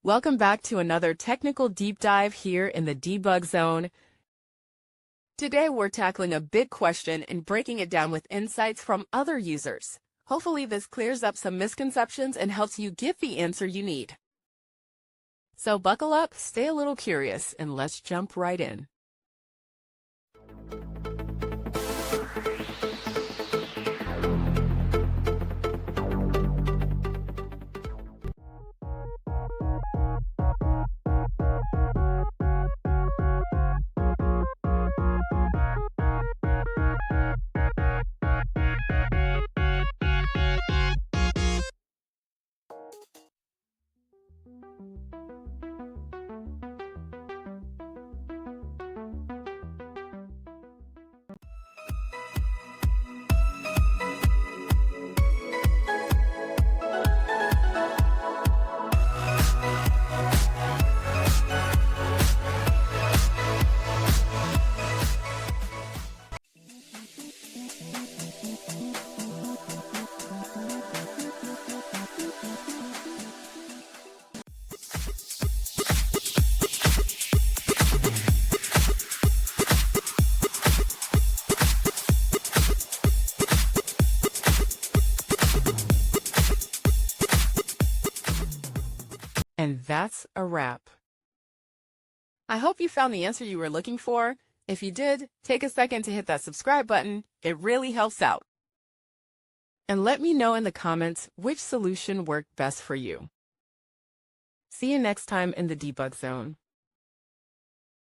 Welcome back to another technical deep dive here in the debug zone. Today we're tackling a big question and breaking it down with insights from other users. Hopefully this clears up some misconceptions and helps you get the answer you need. So buckle up, stay a little curious, and let's jump right in. And that's a wrap. I hope you found the answer you were looking for. If you did, take a second to hit that subscribe button. It really helps out. And let me know in the comments which solution worked best for you. See you next time in the debug zone.